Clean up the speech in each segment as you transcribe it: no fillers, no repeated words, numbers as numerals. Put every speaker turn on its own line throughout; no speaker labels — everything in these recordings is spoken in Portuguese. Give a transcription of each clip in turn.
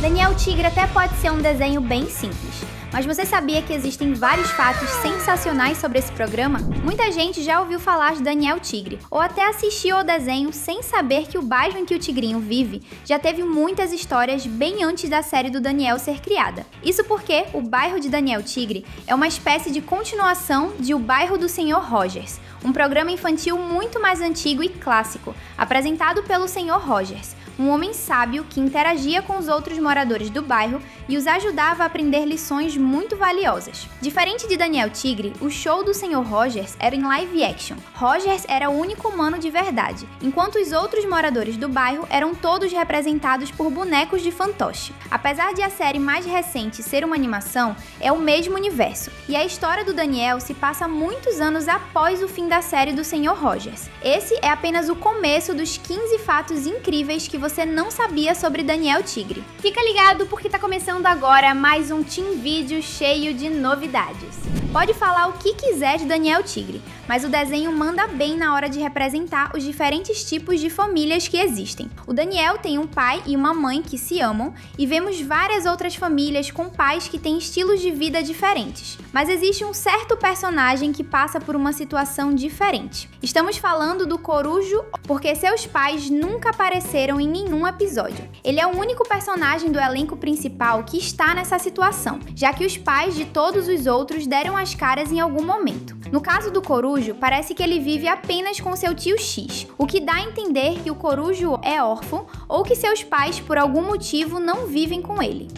Daniel Tigre até pode ser um desenho bem simples, mas você sabia que existem vários fatos sensacionais sobre esse programa? Muita gente já ouviu falar de Daniel Tigre, ou até assistiu ao desenho sem saber que o bairro em que o tigrinho vive já teve muitas histórias bem antes da série do Daniel ser criada. Isso porque o bairro de Daniel Tigre é uma espécie de continuação de O Bairro do Sr. Rogers, um programa infantil muito mais antigo e clássico, apresentado pelo Sr. Rogers, um homem sábio que interagia com os outros moradores do bairro e os ajudava a aprender lições muito valiosas. Diferente de Daniel Tigre, o show do Sr. Rogers era em live action. Rogers era o único humano de verdade, enquanto os outros moradores do bairro eram todos representados por bonecos de fantoche. Apesar de a série mais recente ser uma animação, é o mesmo universo, e a história do Daniel se passa muitos anos após o fim da série do Sr. Rogers. Esse é apenas o começo dos 15 fatos incríveis que você não sabia sobre Daniel Tigre. Fica ligado porque tá começando agora mais um Team Vídeo cheio de novidades. Pode falar o que quiser de Daniel Tigre, mas o desenho manda bem na hora de representar os diferentes tipos de famílias que existem. O Daniel tem um pai e uma mãe que se amam, e vemos várias outras famílias com pais que têm estilos de vida diferentes. Mas existe um certo personagem que passa por uma situação diferente. Estamos falando do Corujo, porque seus pais nunca apareceram em nenhum episódio. Ele é o único personagem do elenco principal que está nessa situação, já que os pais de todos os outros deram as caras em algum momento. No caso do Corujo, parece que ele vive apenas com seu tio X, o que dá a entender que o Corujo é órfão ou que seus pais, por algum motivo, não vivem com ele.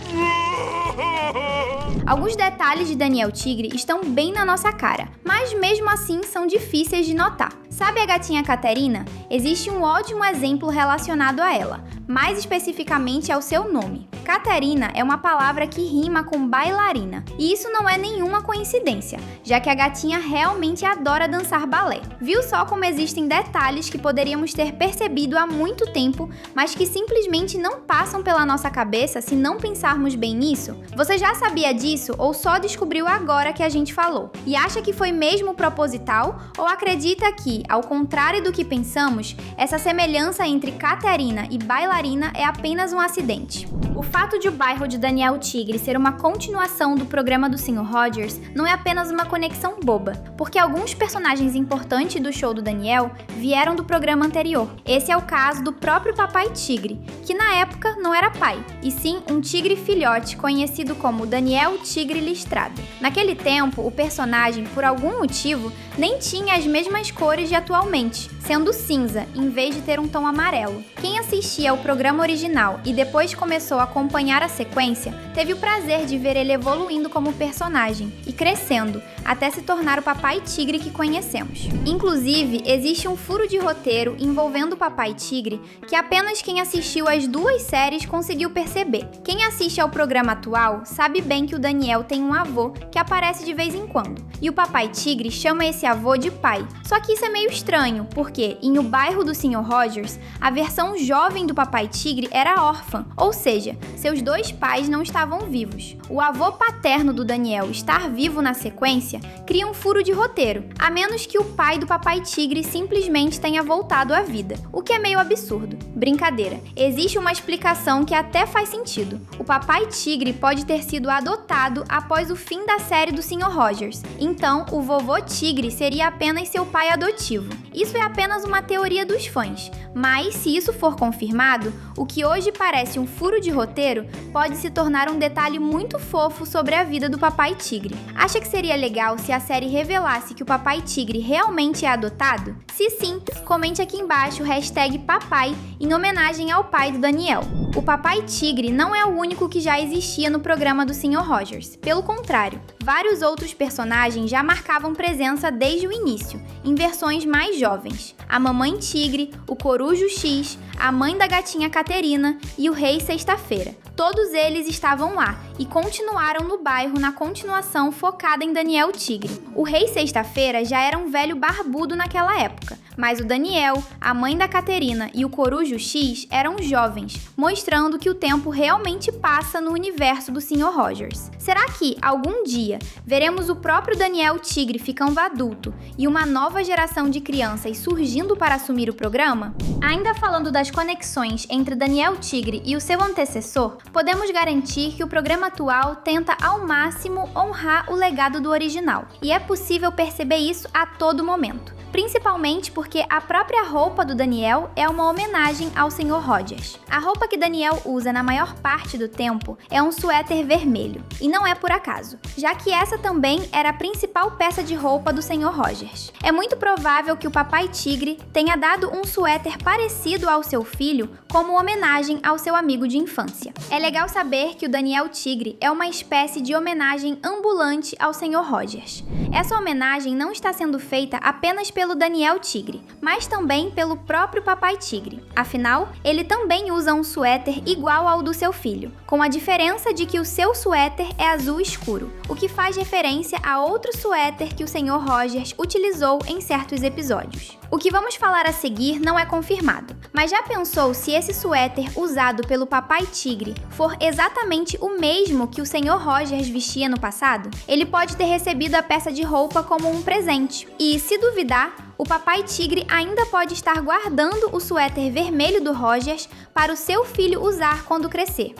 Alguns detalhes de Daniel Tigre estão bem na nossa cara, mas mesmo assim são difíceis de notar. Sabe a gatinha Caterina? Existe um ótimo exemplo relacionado a ela, mais especificamente ao seu nome. Caterina é uma palavra que rima com bailarina, e isso não é nenhuma coincidência, já que a gatinha realmente adora dançar balé. Viu só como existem detalhes que poderíamos ter percebido há muito tempo, mas que simplesmente não passam pela nossa cabeça se não pensarmos bem nisso? Você já sabia disso ou só descobriu agora que a gente falou? E acha que foi mesmo proposital ou acredita que, ao contrário do que pensamos, essa semelhança entre Caterina e bailarina é apenas um acidente? O fato de o bairro de Daniel Tigre ser uma continuação do programa do Sr. Rogers não é apenas uma conexão boba, porque alguns personagens importantes do show do Daniel vieram do programa anterior. Esse é o caso do próprio Papai Tigre, que na época não era pai, e sim um tigre filhote conhecido como Daniel Tigre Listrado. Naquele tempo, o personagem, por algum motivo, nem tinha as mesmas cores de atualmente, sendo cinza, em vez de ter um tom amarelo. Quem assistia ao programa original e depois começou a acompanhar a sequência, teve o prazer de ver ele evoluindo como personagem e crescendo, até se tornar o Papai Tigre que conhecemos. Inclusive, existe um furo de roteiro envolvendo o Papai Tigre que apenas quem assistiu às duas séries conseguiu perceber. Quem assiste ao programa atual sabe bem que o Daniel tem um avô que aparece de vez em quando, e o Papai Tigre chama esse avô de pai. Só que isso é meio estranho, porque em O Bairro do Sr. Rogers, a versão jovem do Papai Tigre era órfã, ou seja, seus dois pais não estavam vivos. O avô paterno do Daniel estar vivo na sequência cria um furo de roteiro, a menos que o pai do Papai Tigre simplesmente tenha voltado à vida, o que é meio absurdo. Brincadeira, existe uma explicação que até faz sentido. O Papai Tigre pode ter sido adotado após o fim da série do Sr. Rogers, então o vovô Tigre seria apenas seu pai adotivo. Isso é apenas uma teoria dos fãs, mas se isso for confirmado, o que hoje parece um furo de roteiro pode se tornar um detalhe muito fofo sobre a vida do Papai Tigre. Acha que seria legal se a série revelasse que o Papai Tigre realmente é adotado? Se sim, comente aqui embaixo o #papai em homenagem ao pai do Daniel. O Papai Tigre não é o único que já existia no programa do Sr. Rogers. Pelo contrário, vários outros personagens já marcavam presença desde o início, em versões mais jovens. A Mamãe Tigre, o Corujo X, a mãe da gatinha Caterina e o Rei Sexta-feira. Todos eles estavam lá e continuaram no bairro na continuação focada em Daniel Tigre. O Rei Sexta-feira já era um velho barbudo naquela época, mas o Daniel, a mãe da Caterina e o Corujo X eram jovens, mostrando que o tempo realmente passa no universo do Sr. Rogers. Será que, algum dia, veremos o próprio Daniel Tigre ficando adulto e uma nova geração de crianças surgindo para assumir o programa? Ainda falando das conexões entre Daniel Tigre e o seu antecessor, podemos garantir que o programa atual tenta ao máximo honrar o legado do original, e é possível perceber isso a todo momento. Principalmente porque a própria roupa do Daniel é uma homenagem ao Sr. Rogers. A roupa que Daniel usa na maior parte do tempo é um suéter vermelho, e não é por acaso, já que essa também era a principal peça de roupa do Sr. Rogers. É muito provável que o Papai Tigre tenha dado um suéter parecido ao seu filho como homenagem ao seu amigo de infância. É legal saber que o Daniel Tigre é uma espécie de homenagem ambulante ao Sr. Rogers. Essa homenagem não está sendo feita apenas pelo Daniel Tigre, mas também pelo próprio Papai Tigre. Afinal, ele também usa um suéter igual ao do seu filho, com a diferença de que o seu suéter é azul escuro, o que faz referência a outro suéter que o Sr. Rogers utilizou em certos episódios. O que vamos falar a seguir não é confirmado, mas já pensou se esse suéter usado pelo Papai Tigre for exatamente o mesmo que o Sr. Rogers vestia no passado? Ele pode ter recebido a peça de roupa como um presente, e, se duvidar, o Papai Tigre ainda pode estar guardando o suéter vermelho do Rogers para o seu filho usar quando crescer.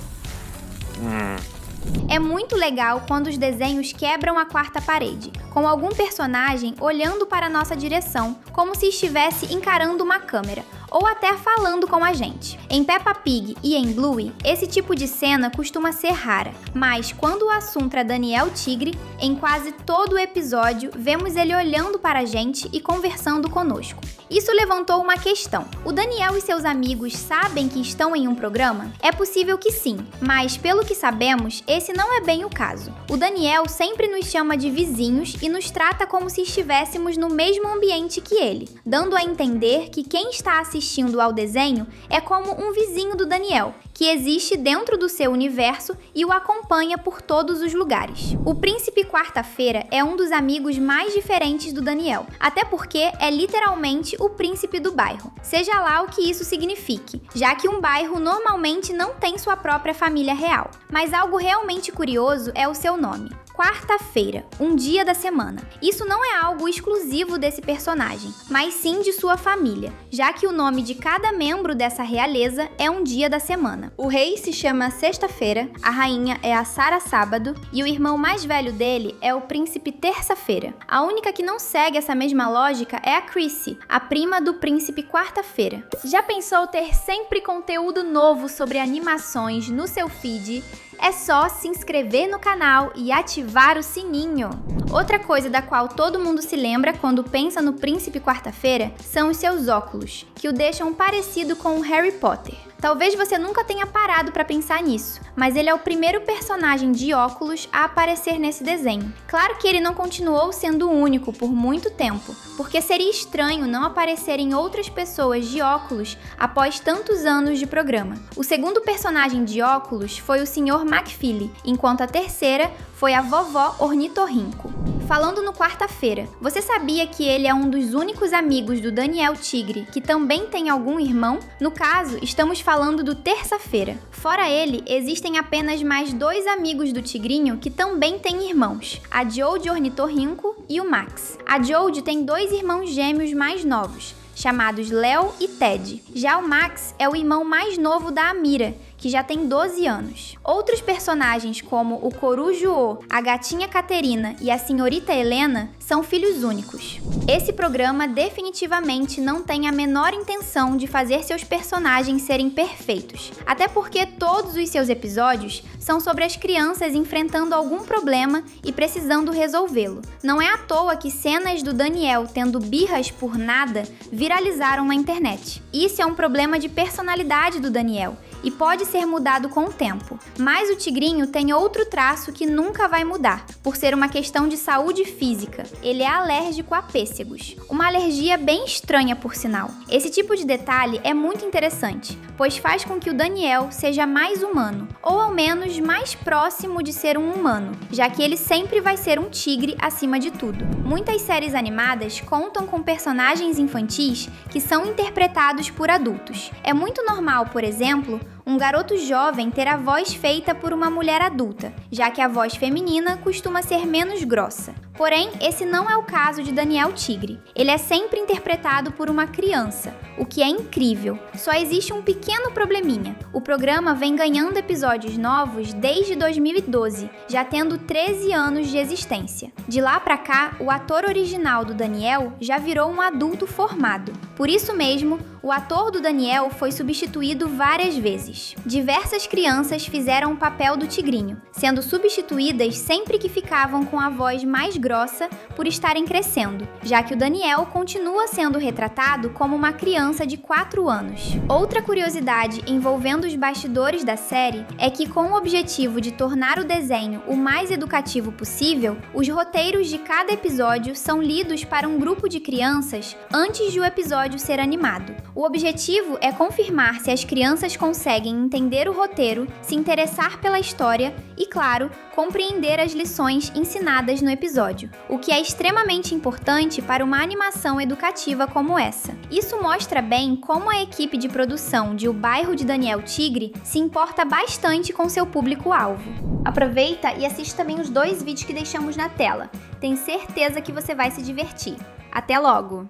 É muito legal quando os desenhos quebram a quarta parede, com algum personagem olhando para a nossa direção, como se estivesse encarando uma câmera, ou até falando com a gente. Em Peppa Pig e em Bluey, esse tipo de cena costuma ser rara, mas quando o assunto é Daniel Tigre, em quase todo o episódio vemos ele olhando para a gente e conversando conosco. Isso levantou uma questão. O Daniel e seus amigos sabem que estão em um programa? É possível que sim, mas pelo que sabemos, esse não é bem o caso. O Daniel sempre nos chama de vizinhos e nos trata como se estivéssemos no mesmo ambiente que ele, dando a entender que quem está assistindo ao desenho é como um vizinho do Daniel, que existe dentro do seu universo e o acompanha por todos os lugares. O Príncipe Quarta-feira é um dos amigos mais diferentes do Daniel, até porque é literalmente o príncipe do bairro, seja lá o que isso signifique, já que um bairro normalmente não tem sua própria família real. Mas algo realmente curioso é o seu nome. Quarta-feira, um dia da semana. Isso não é algo exclusivo desse personagem, mas sim de sua família, já que o nome de cada membro dessa realeza é um dia da semana. O rei se chama Sexta-feira, a rainha é a Sarah Sábado e o irmão mais velho dele é o príncipe Terça-feira. A única que não segue essa mesma lógica é a Chrissy, a prima do príncipe Quarta-feira. Já pensou ter sempre conteúdo novo sobre animações no seu feed? É só se inscrever no canal e ativar o sininho. Outra coisa da qual todo mundo se lembra quando pensa no Príncipe Quarta-feira são os seus óculos, que o deixam parecido com o Harry Potter. Talvez você nunca tenha parado para pensar nisso, mas ele é o primeiro personagem de óculos a aparecer nesse desenho. Claro que ele não continuou sendo o único por muito tempo, porque seria estranho não aparecerem outras pessoas de óculos após tantos anos de programa. O segundo personagem de óculos foi o Sr. McFeely, enquanto a terceira foi a Vovó Ornitorrinco. Falando no Quarta-feira, você sabia que ele é um dos únicos amigos do Daniel Tigre que também tem algum irmão? No caso, estamos falando do Terça-feira. Fora ele, existem apenas mais 2 amigos do Tigrinho que também têm irmãos, a Jodie Ornitorrinco e o Max. A Jodie tem 2 irmãos gêmeos mais novos, chamados Léo e Ted. Já o Max é o irmão mais novo da Amira, que já tem 12 anos. Outros personagens como o Corujo, a gatinha Caterina e a senhorita Helena são filhos únicos. Esse programa definitivamente não tem a menor intenção de fazer seus personagens serem perfeitos, até porque todos os seus episódios são sobre as crianças enfrentando algum problema e precisando resolvê-lo. Não é à toa que cenas do Daniel tendo birras por nada viralizaram na internet. Isso é um problema de personalidade do Daniel e pode ser mudado com o tempo. Mas o tigrinho tem outro traço que nunca vai mudar, por ser uma questão de saúde física. Ele é alérgico a pêssegos. Uma alergia bem estranha, por sinal. Esse tipo de detalhe é muito interessante, pois faz com que o Daniel seja mais humano, ou ao menos mais próximo de ser um humano, já que ele sempre vai ser um tigre acima de tudo. Muitas séries animadas contam com personagens infantis que são interpretados por adultos. É muito normal, por exemplo, um garoto jovem ter a voz feita por uma mulher adulta, já que a voz feminina costuma ser menos grossa. Porém, esse não é o caso de Daniel Tigre. Ele é sempre interpretado por uma criança, o que é incrível. Só existe um pequeno probleminha. O programa vem ganhando episódios novos desde 2012, já tendo 13 anos de existência. De lá pra cá, o ator original do Daniel já virou um adulto formado. Por isso mesmo, o ator do Daniel foi substituído várias vezes. Diversas crianças fizeram o papel do Tigrinho, sendo substituídas sempre que ficavam com a voz mais grossa por estarem crescendo, já que o Daniel continua sendo retratado como uma criança de 4 anos. Outra curiosidade envolvendo os bastidores da série é que, com o objetivo de tornar o desenho o mais educativo possível, os roteiros de cada episódio são lidos para um grupo de crianças antes de o episódio ser animado. O objetivo é confirmar se as crianças conseguem entender o roteiro, se interessar pela história e, claro, compreender as lições ensinadas no episódio, o que é extremamente importante para uma animação educativa como essa. Isso mostra bem como a equipe de produção de O Bairro de Daniel Tigre se importa bastante com seu público-alvo. Aproveita e assiste também os 2 vídeos que deixamos na tela. Tenho certeza que você vai se divertir. Até logo!